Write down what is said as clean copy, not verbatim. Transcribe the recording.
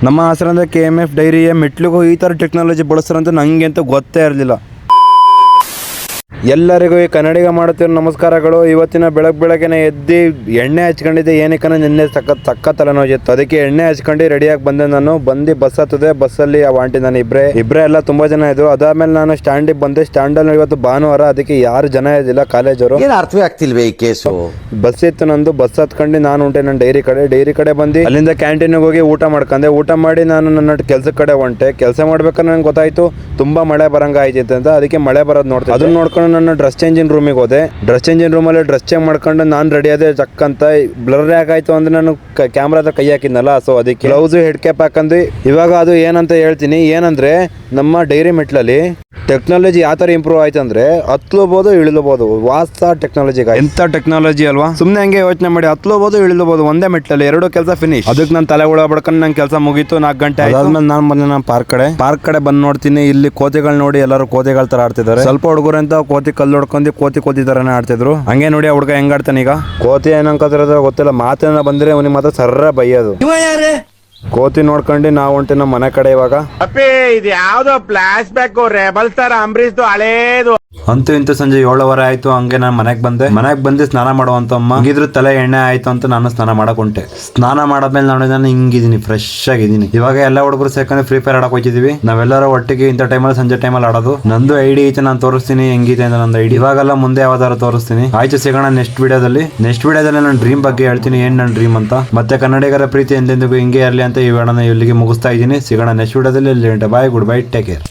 ನಮ್ಮ ಹೆಸರಂದ್ರೆ KMF ಡೈರಿಯ ಮೆಟ್ಲಿಗೂ ಈ ಥರ ಟೆಕ್ನಾಲಜಿ ಬಳಸ್ತಾರಂತ ನಂಗೆ ಅಂತ ಗೊತ್ತೇ ಇರಲಿಲ್ಲ. ಎಲ್ಲರಿಗೂ ಈ ಕನ್ನಡಿಗ ಮಾಡುತ್ತಿರೋ ನಮಸ್ಕಾರಗಳು. ಇವತ್ತಿನ ಬೆಳಗ್ಗೆನೆ ಎದ್ದು ಎಣ್ಣೆ ಹಚ್ಕೊಂಡಿದ್ದೆ. ಏನಕ್ಕೆ ನಿನ್ನೆ ಸಕ್ಕ ತಲೆನೋವಿತ್ತು, ಅದಕ್ಕೆ ಎಣ್ಣೆ ಹಚ್ಕೊಂಡು ರೆಡಿಯಾಗಿ ಬಂದೆ. ನಾನು ಬಸ್ ಹತ್ತದೆ. ಬಸ್ಸಲ್ಲಿ ಆ ಆಂಟಿ ನಾನು ಇಬ್ಬರೇ ಎಲ್ಲ ತುಂಬಾ ಜನ ಇದ್ರು. ಅದಾದ್ಮೇಲೆ ನಾನು ಸ್ಟ್ಯಾಂಡಿಗೆ ಬಂದೆ. ಸ್ಟ್ಯಾಂಡಲ್ಲಿ ಇವತ್ತು ಭಾನುವಾರ, ಅದಕ್ಕೆ ಯಾರು ಜನ ಇದ್ದಿಲ್ಲ, ಕಾಲೇಜವರು. ಏನು ಅರ್ಥವೇ ಆಗ್ತಿಲ್ವೇ ಈ ಕೇಸು? ಬಸ್ ಇತ್ತು ನಂದು. ಬಸ್ ಹತ್ಕೊಂಡು ನಾನು ಹೊಂಟೆ ನನ್ನ ಡೈರಿ ಕಡೆ ಬಂದು ಅಲ್ಲಿಂದ ಕ್ಯಾಂಟೀನ್ಗೆ ಹೋಗಿ ಊಟ ಮಾಡ್ಕೊಂಡೆ. ಊಟ ಮಾಡಿ ನಾನು ನನ್ನ ಕೆಲ್ಸದ ಕಡೆ ಹೊಂಟೆ. ಕೆಲಸ ಮಾಡ್ಬೇಕಾದ್ರೆ ನಂಗೆ ಗೊತ್ತಾಯ್ತು ತುಂಬಾ ಮಳೆ ಬರಂಗ ಆಯ್ತಿತ್ತು ಅಂತ. ಅದಕ್ಕೆ ಮಳೆ ಬರೋದು ನೋಡ್ತೀನಿ. ಅದನ್ನ ನೋಡ್ಕೊಂಡು ನನ್ನ ಡ್ರೆಸ್ ಚೇಂಜಿಂಗ್ ರೂಮಿಗೆ ಹೋದೆ. ಡ್ರೆಸ್ ಚೇಂಜಿಂಗ್ ರೂಮಲ್ಲಿ ಡ್ರೆಸ್ ಚೇಂಜ್ ಮಾಡ್ಕೊಂಡು ನಾನು ರೆಡಿ ಆದೆ. ಚಕ್ ಅಂತ ಬ್ಲರ್ ಯಾಕಾಯ್ತು ಅಂದ್ರೆ ನಾನು ಕ್ಯಾಮ್ರಾದ ಕೈ ಹಾಕಿದ್ನಲ್ಲ, ಸೊ ಅದಕ್ಕೆ ಗ್ಲೌಸ್ ಹೆಡ್ ಕ್ಯಾಪ್ ಹಾಕಂದು. ಇವಾಗ ಅದು ಏನಂತ ಹೇಳ್ತೀನಿ. ಏನಂದ್ರೆ ನಮ್ಮ ಡೈರಿ ಮೆಟ್ಲಲ್ಲಿ ಟೆಕ್ನಾಲಜಿ ಯಾವ ತರ ಇಂಪ್ರೂವ್ ಆಯ್ತು ಅಂದ್ರೆ ಹತ್ಲಬಹುದು ಇಳಿಲಬಹುದು. ವಾಸ್ತ ಟೆಕ್ನಾಲಜಿ ಎಂತ ಟೆಕ್ನಾಲಜಿ ಅಲ್ವಾ? ಸುಮ್ನೆ ಹಂಗೆ ಯೋಚನೆ ಮಾಡಿ, ಹತ್ಲಬಹುದು ಇಳಿಲಬಹುದು ಒಂದೇ ಮೆಟ್ಲಲ್ಲಿ, ಎರಡು ಕೆಲಸ ಫಿನಿಶ್. ಅದಕ್ಕೆ ನಾನು ತಲೆ ಹುಳ ಬಡ್ಕೊಂಡು ನಂಗೆ ಕೆಲಸ ಮುಗೀತು. 4 ಗಂಟೆ ಆದ್ಮೇಲೆ ನಾನು ಬಂದೆ ನಾನು ಪಾರ್ಕ್ ಕಡೆ ಬಂದು ನೋಡ್ತೀನಿ. ಇಲ್ಲಿ ಕೋತಿಗಳು ನೋಡಿ, ಎಲ್ಲರೂ ಕೋತಿಗಳ ತರ ಆಡ್ತಿದ್ದಾರೆ. ಸ್ವಲ್ಪ ಹುಡುಗರು ಅಂತ ಕೋತಿ ಕಲ್ಲು ಹೊಡ್ಕೊಂಡು ಕೋತಿ ತರನೇ ಆಡ್ತಿದ್ರು. ಹಂಗೆ ನೋಡಿ ಆ ಹುಡುಗ ಹೆಂಗ್ ಆಡ್ತಾನೆ ಈಗ. ಕೋತಿ ಏನಂಕತ್ರ ಗೊತ್ತಿಲ್ಲ, ಮಾತೇನ ಬಂದ್ರೆ ಅವನಿಗೆ ಮಾತ್ರ ಸರ್ರ ಬೈಯೋದು. ಕೋತಿ ನೋಡ್ಕೊಂಡು ನಾವು ಹೊಂಟೆ ನಮ್ಮ ಮನೆ ಕಡೆ. ಇವಾಗ ಅಪ್ಪಿ ಇದು ಯಾವ್ದೋ ಫ್ಲಾಶ್ ಬ್ಯಾಕ್ ರೆಬಲ್ ಸ್ಟಾರ್ ಅಂಬರೀಶ್ದು ಹಳೇದು. ಅಂತೂ ಇಂತೂ ಸಂಜೆ 7:15 ಆಯ್ತು. ಹಂಗೆ ನಾನು ಮನೆಗೆ ಬಂದು ಸ್ನಾನ ಮಾಡುವಂತ ಅಮ್ಮ ಹಿಂಗಿದ್ರು ತಲೆ ಎಣ್ಣೆ ಆಯ್ತು ಅಂತ ನಾನು ಸ್ನಾನ ಮಾಡಕ್ ಹೊಂಟೆ. ಸ್ನಾನ ಮಾಡಾದ್ಮೇಲೆ ನಾನು ಹಿಂಗಿದೀನಿ, ಫ್ರೆಶ್ ಆಗಿದ್ದೀನಿ. ಇವಾಗ ಎಲ್ಲ ಹುಡುಗರು ಸೇರ್ಕೊಂಡು ಫ್ರೀ ಫೈರ್ ಆಡಕ್ ಹೋಗ್ತಿದೀವಿ. ನಾವೆಲ್ಲರೂ ಒಟ್ಟಿಗೆ ಇಂಥ ಟೈಮಲ್ಲಿ ಸಂಜೆ ಟೈಮಲ್ಲಿ ಆಡೋದು. ನಂದು ಐಡಿ ಐತೆ, ನಾನು ತೋರಿಸ್ತೀನಿ ಹೆಂಗಿದೆ ಅಂತ. ನಂದು ಐಡಿ ಇವಾಗೆಲ್ಲ ಮುಂದೆ ಯಾವ್ದಾರು ತೋರಿಸ್ತೀನಿ. ಆಯ್ತು, ಸಿಗೋಣ ನೆಕ್ಸ್ಟ್ ವಿಡಿಯೋದಲ್ಲಿ ನನ್ನ ಡ್ರೀಮ್ ಬಗ್ಗೆ ಹೇಳ್ತೀನಿ, ಏನ್ ನನ್ನ ಡ್ರೀಮ್ ಅಂತ. ಮತ್ತೆ ಕನ್ನಡಿಗರ ಪ್ರೀತಿ ಎಂದೆಂದಿಗೂ ಹಿಂಗೆ ಇರಲಿ ಅಂತ ಈ ವಿಡಿಯೋನ ಇಲ್ಲಿಗೆ ಮುಗಿಸ್ತಾ ಇದ್ದೀನಿ. ಸಿಗೋಣ ನೆಕ್ಸ್ಟ್ ವಿಡಿಯೋದಲ್ಲಿ. ಬಾಯ್, ಗುಡ್ ಬೈ, ಟೇಕ್ ಕೇರ್.